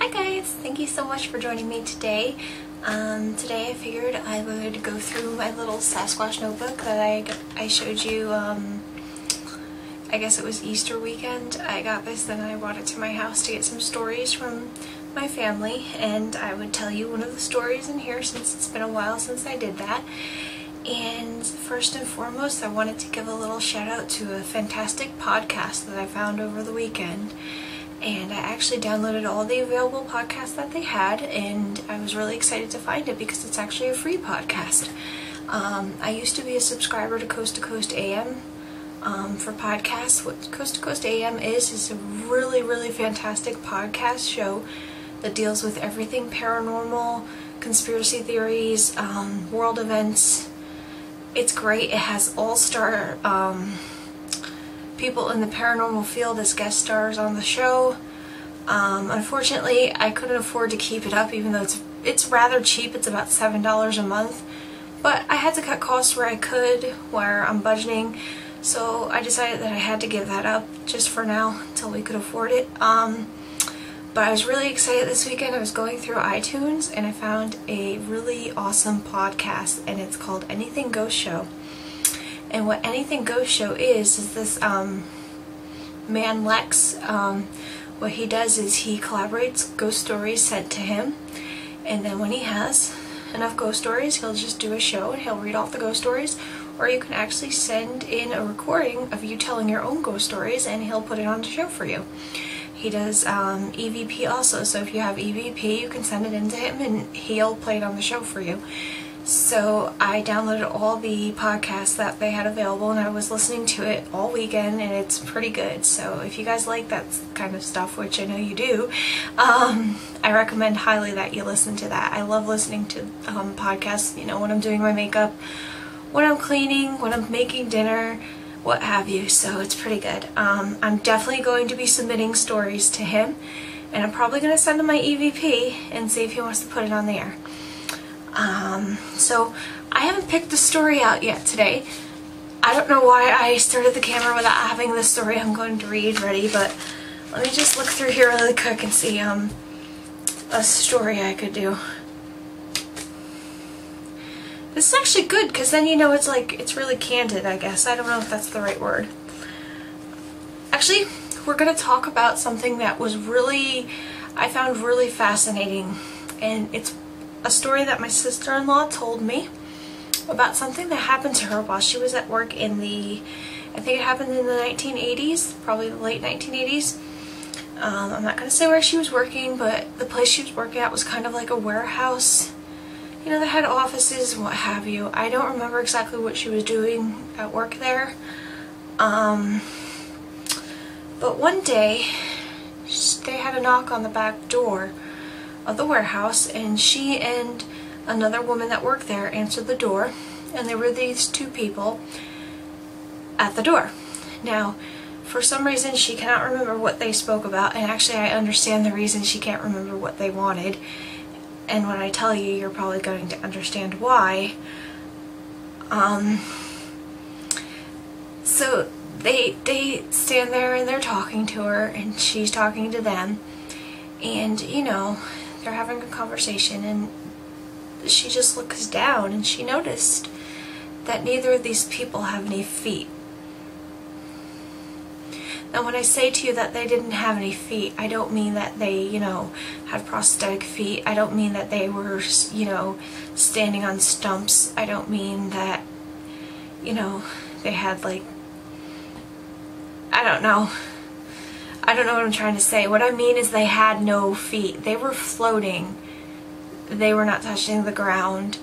Hi guys, thank you so much for joining me today. Today I figured I would go through my little Sasquatch notebook that I showed you, I guess it was Easter weekend. I got this and I brought it to my house to get some stories from my family, and I would tell you one of the stories in here since it's been a while since I did that. And first and foremost, I wanted to give a little shout out to a fantastic podcast that I found over the weekend. And I actually downloaded all the available podcasts that they had, and I was really excited to find it because it's actually a free podcast. I used to be a subscriber to Coast to Coast AM for podcasts. What Coast to Coast AM is a really fantastic podcast show that deals with everything paranormal, conspiracy theories, world events. It's great. It has all-star people in the paranormal field as guest stars on the show. Unfortunately, I couldn't afford to keep it up, even though it's rather cheap. It's about $7 a month, but I had to cut costs where I could, where I'm budgeting, so I decided that I had to give that up just for now until we could afford it. But I was really excited this weekend. I was going through iTunes and I found a really awesome podcast, and it's called Anything Ghost Show. And what Anything Ghost Show is this man Lex, what he does is he collaborates ghost stories sent to him, and then when he has enough ghost stories, he'll just do a show and he'll read off the ghost stories, or you can actually send in a recording of you telling your own ghost stories and he'll put it on the show for you. He does EVP also, so if you have EVP, you can send it in to him and he'll play it on the show for you. So I downloaded all the podcasts that they had available, and I was listening to it all weekend, and it's pretty good. So if you guys like that kind of stuff, which I know you do, I recommend highly that you listen to that. I love listening to podcasts, you know, when I'm doing my makeup, when I'm cleaning, when I'm making dinner, what have you. So it's pretty good. I'm definitely going to be submitting stories to him, and I'm probably going to send him my EVP and see if he wants to put it on the air. So I haven't picked the story out yet today. I don't know why I started the camera without having the story I'm going to read ready, but let me just look through here really quick and see a story I could do. This is actually good because then you know it's like, it's really candid, I guess. I don't know if that's the right word. Actually, we're going to talk about something that was I found really fascinating, and it's a story that my sister-in-law told me about something that happened to her while she was at work in I think it happened in the 1980s, probably the late 1980s. I'm not going to say where she was working, but the place she was working at was kind of like a warehouse. You know, they had offices and what have you. I don't remember exactly what she was doing at work there. But one day, they had a knock on the back door of the warehouse, and she and another woman that worked there answered the door, and there were these two people at the door. Now, for some reason she cannot remember what they spoke about, and actually I understand the reason she can't remember what they wanted, and when I tell you, you're probably going to understand why. So they stand there and they're talking to her, and she's talking to them, and you know, they're having a conversation, and she just looks down and she noticed that neither of these people have any feet. Now when I say to you that they didn't have any feet, I don't mean that they, you know, had prosthetic feet. I don't mean that they were, you know, standing on stumps. I don't mean that, you know, they had like, I don't know what I'm trying to say. What I mean is they had no feet. They were floating. They were not touching the ground.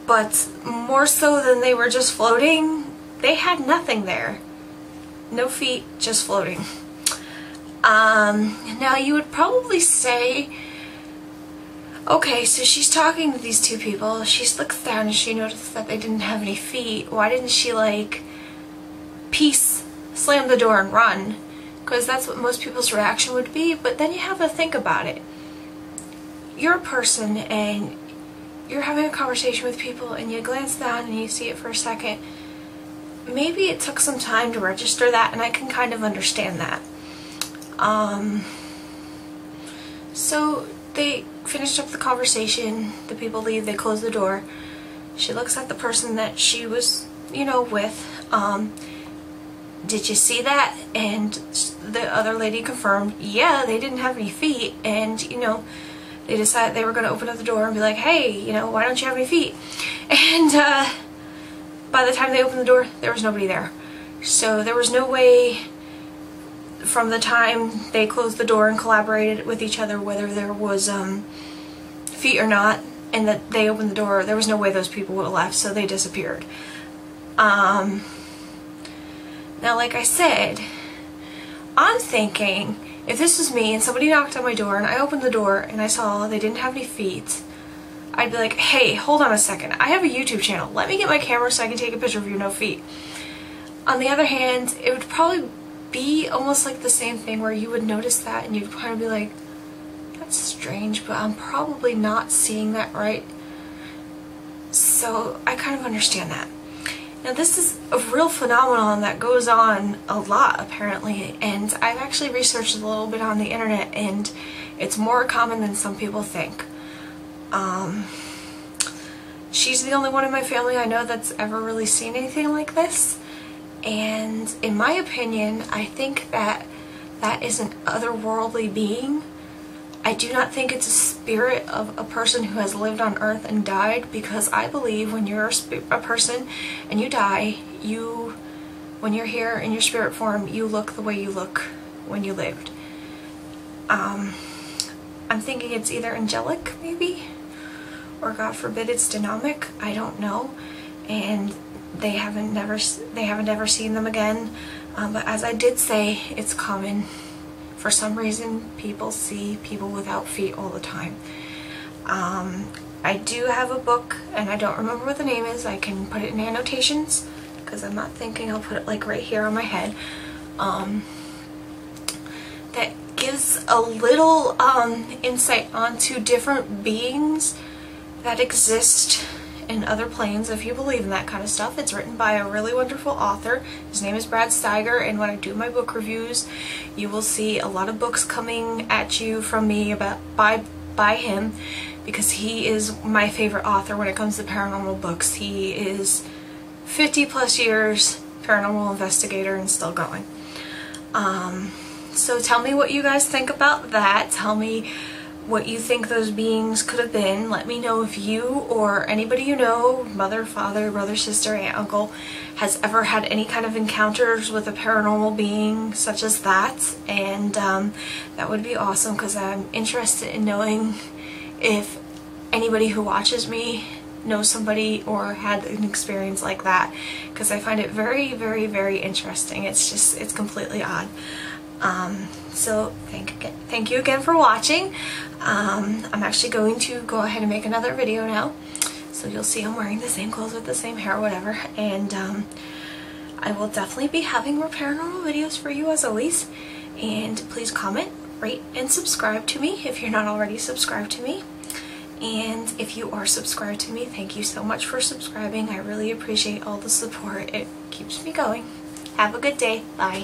But more so than they were just floating, they had nothing there. No feet, just floating. Now you would probably say, okay, so she's talking to these two people. She looks down and she noticed that they didn't have any feet. Why didn't she, like, peace, slam the door and run? Because that's what most people's reaction would be. But then you have to think about it. You're a person and you're having a conversation with people, and you glance down and you see it for a second. Maybe it took some time to register that, and I can kind of understand that. So they finished up the conversation, the people leave, they close the door. She looks at the person that she was, you know, with. Did you see that? And the other lady confirmed, yeah, they didn't have any feet, and, you know, they decided they were going to open up the door and be like, hey, you know, why don't you have any feet? And by the time they opened the door, there was nobody there. So there was no way from the time they closed the door and collaborated with each other whether there was feet or not, and that they opened the door, there was no way those people would have left, so they disappeared. Now, like I said, I'm thinking, if this was me and somebody knocked on my door and I opened the door and I saw they didn't have any feet, I'd be like, hey, hold on a second, I have a YouTube channel, let me get my camera so I can take a picture of your no feet. On the other hand, it would probably be almost like the same thing where you would notice that and you'd kind of be like, that's strange, but I'm probably not seeing that right. So I kind of understand that. Now, this is a real phenomenon that goes on a lot, apparently, and I've actually researched a little bit on the internet, and it's more common than some people think. She's the only one in my family I know that's ever really seen anything like this, and in my opinion, I think that that is an otherworldly being. I do not think it's a spirit of a person who has lived on Earth and died, because I believe when you're a person and you die, when you're here in your spirit form, you look the way you look when you lived. I'm thinking it's either angelic, maybe, or God forbid it's demonic. I don't know, and they haven't ever seen them again. But as I did say, it's common. For some reason, people see people without feet all the time. I do have a book, and I don't remember what the name is. I can put it in annotations, because I'm not thinking I'll put it like right here on my head. That gives a little insight onto different beings that exist in other planes, if you believe in that kind of stuff. It's written by a really wonderful author. His name is Brad Steiger, and when I do my book reviews, you will see a lot of books coming at you from me by him, because he is my favorite author when it comes to paranormal books. He is 50 plus years paranormal investigator and still going. So tell me what you guys think about that. Tell me what you think those beings could have been. Let me know if you or anybody you know, mother, father, brother, sister, aunt, uncle, has ever had any kind of encounters with a paranormal being such as that. And that would be awesome, because I'm interested in knowing if anybody who watches me knows somebody or had an experience like that, because I find it very, very, very interesting. It's completely odd. So thank you again for watching. I'm actually going to go ahead and make another video now, so you'll see I'm wearing the same clothes with the same hair, whatever, and I will definitely be having more paranormal videos for you as always. And please comment, rate, and subscribe to me if you're not already subscribed to me. And if you are subscribed to me, thank you so much for subscribing. I really appreciate all the support. It keeps me going. Have a good day. Bye.